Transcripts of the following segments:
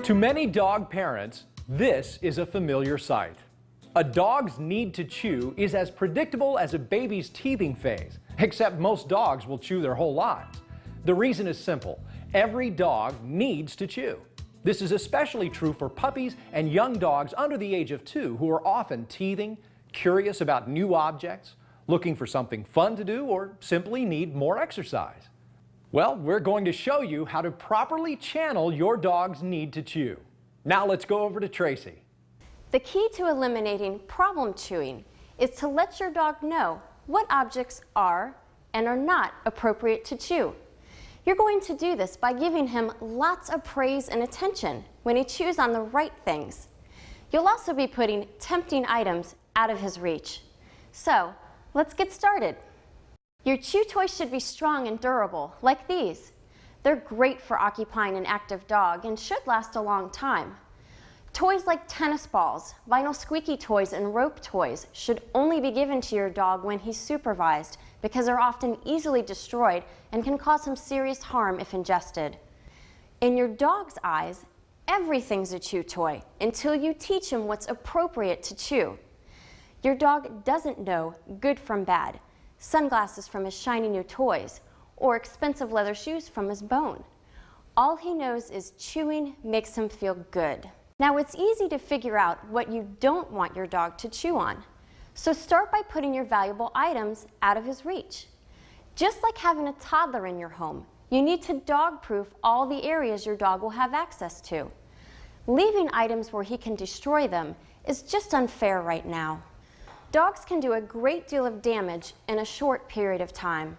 To many dog parents, this is a familiar sight. A dog's need to chew is as predictable as a baby's teething phase, except most dogs will chew their whole lives. The reason is simple. Every dog needs to chew. This is especially true for puppies and young dogs under the age of 2 who are often teething, curious about new objects, looking for something fun to do, or simply need more exercise. Well, we're going to show you how to properly channel your dog's need to chew. Now let's go over to Tracy. The key to eliminating problem chewing is to let your dog know what objects are and are not appropriate to chew. You're going to do this by giving him lots of praise and attention when he chews on the right things. You'll also be putting tempting items out of his reach. So, let's get started. Your chew toys should be strong and durable, like these. They're great for occupying an active dog and should last a long time. Toys like tennis balls, vinyl squeaky toys, and rope toys should only be given to your dog when he's supervised because they're often easily destroyed and can cause him serious harm if ingested. In your dog's eyes, everything's a chew toy until you teach him what's appropriate to chew. Your dog doesn't know good from bad, sunglasses from his shiny new toys, or expensive leather shoes from his bone. All he knows is chewing makes him feel good. Now it's easy to figure out what you don't want your dog to chew on. So start by putting your valuable items out of his reach. Just like having a toddler in your home, you need to dog-proof all the areas your dog will have access to. Leaving items where he can destroy them is just unfair right now. Dogs can do a great deal of damage in a short period of time.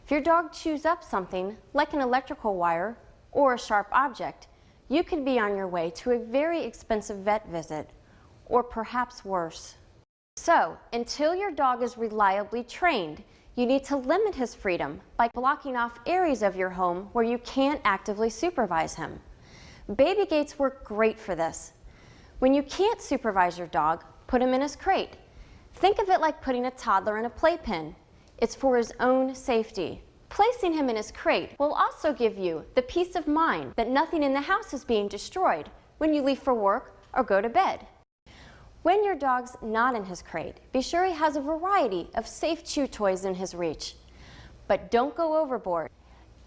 If your dog chews up something, like an electrical wire or a sharp object, you could be on your way to a very expensive vet visit, or perhaps worse. So, until your dog is reliably trained, you need to limit his freedom by blocking off areas of your home where you can't actively supervise him. Baby gates work great for this. When you can't supervise your dog, put him in his crate. Think of it like putting a toddler in a playpen. It's for his own safety. Placing him in his crate will also give you the peace of mind that nothing in the house is being destroyed when you leave for work or go to bed. When your dog's not in his crate, be sure he has a variety of safe chew toys in his reach. But don't go overboard.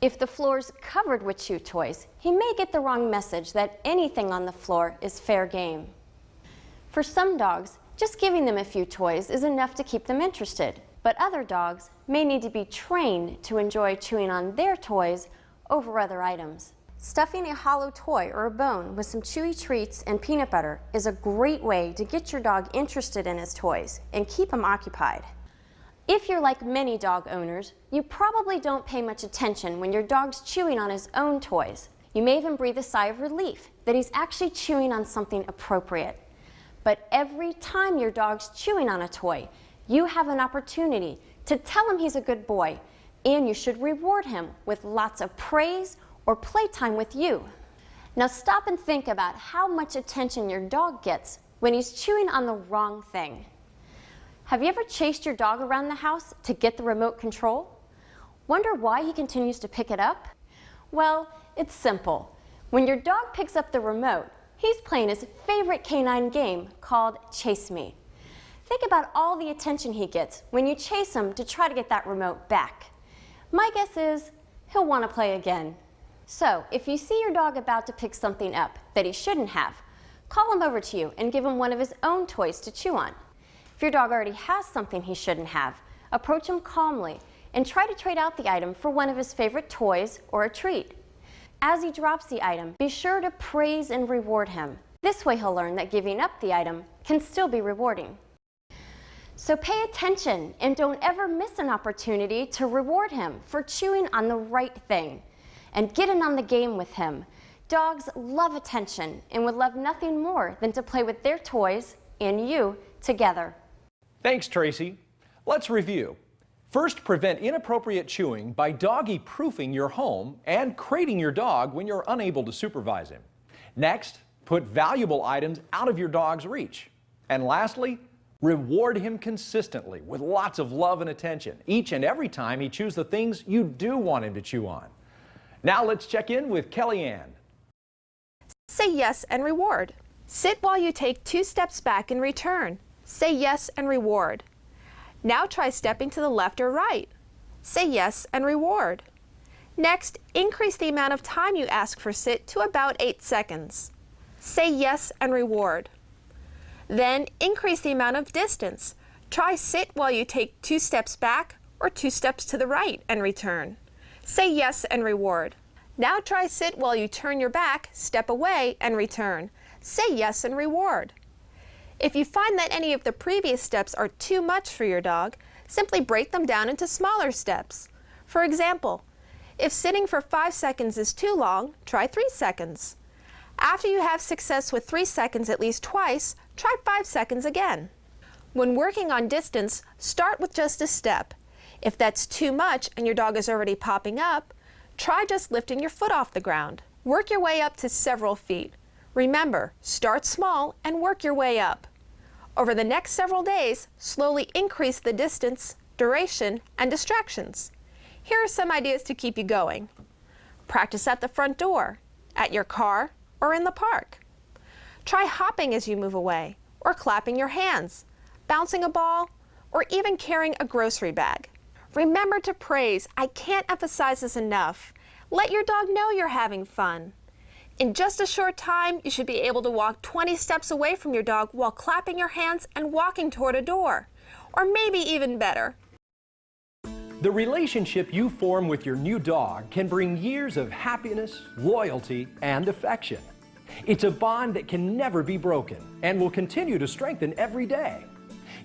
If the floor's covered with chew toys, he may get the wrong message that anything on the floor is fair game. For some dogs, just giving them a few toys is enough to keep them interested, but other dogs may need to be trained to enjoy chewing on their toys over other items. Stuffing a hollow toy or a bone with some chewy treats and peanut butter is a great way to get your dog interested in his toys and keep him occupied. If you're like many dog owners, you probably don't pay much attention when your dog's chewing on his own toys. You may even breathe a sigh of relief that he's actually chewing on something appropriate. But every time your dog's chewing on a toy, you have an opportunity to tell him he's a good boy, and you should reward him with lots of praise or playtime with you. Now stop and think about how much attention your dog gets when he's chewing on the wrong thing. Have you ever chased your dog around the house to get the remote control? Wonder why he continues to pick it up? Well, it's simple. When your dog picks up the remote, he's playing his favorite canine game called Chase Me. Think about all the attention he gets when you chase him to try to get that remote back. My guess is he'll want to play again. So, if you see your dog about to pick something up that he shouldn't have, call him over to you and give him one of his own toys to chew on. If your dog already has something he shouldn't have, approach him calmly and try to trade out the item for one of his favorite toys or a treat. As he drops the item, be sure to praise and reward him. This way he'll learn that giving up the item can still be rewarding. So pay attention and don't ever miss an opportunity to reward him for chewing on the right thing. And get in on the game with him. Dogs love attention and would love nothing more than to play with their toys and you together. Thanks, Tracy. Let's review. First, prevent inappropriate chewing by doggy-proofing your home and crating your dog when you're unable to supervise him. Next, put valuable items out of your dog's reach. And lastly, reward him consistently with lots of love and attention each and every time he chews the things you do want him to chew on. Now let's check in with Kellyanne. Say yes and reward. Sit while you take 2 steps back and return. Say yes and reward. Now try stepping to the left or right. Say yes and reward. Next, increase the amount of time you ask for sit to about 8 seconds. Say yes and reward. Then increase the amount of distance. Try sit while you take 2 steps back or 2 steps to the right and return. Say yes and reward. Now try sit while you turn your back, step away, and return. Say yes and reward. If you find that any of the previous steps are too much for your dog, simply break them down into smaller steps. For example, if sitting for 5 seconds is too long, try 3 seconds. After you have success with 3 seconds at least twice, try 5 seconds again. When working on distance, start with just a step. If that's too much and your dog is already popping up, try just lifting your foot off the ground. Work your way up to several feet. Remember, start small and work your way up. Over the next several days, slowly increase the distance, duration, and distractions. Here are some ideas to keep you going. Practice at the front door, at your car, or in the park. Try hopping as you move away, or clapping your hands, bouncing a ball, or even carrying a grocery bag. Remember to praise. I can't emphasize this enough. Let your dog know you're having fun. In just a short time, you should be able to walk 20 steps away from your dog while clapping your hands and walking toward a door. Or maybe even better. The relationship you form with your new dog can bring years of happiness, loyalty, and affection. It's a bond that can never be broken and will continue to strengthen every day.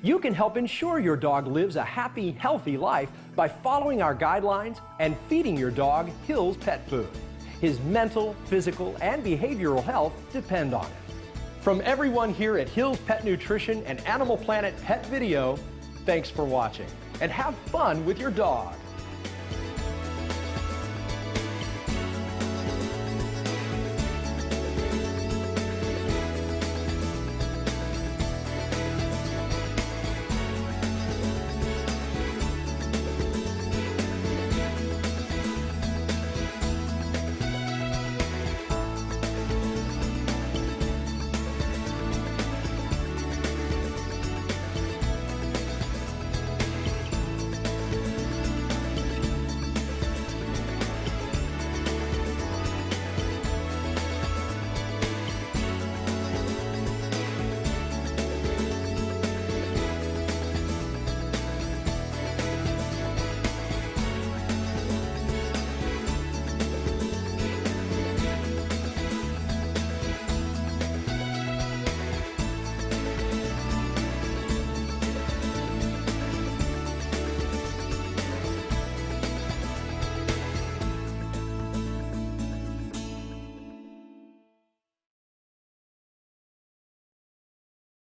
You can help ensure your dog lives a happy, healthy life by following our guidelines and feeding your dog Hill's pet food. His mental, physical, and behavioral health depend on it. From everyone here at Hill's Pet Nutrition and Animal Planet Pet Video, thanks for watching and have fun with your dog.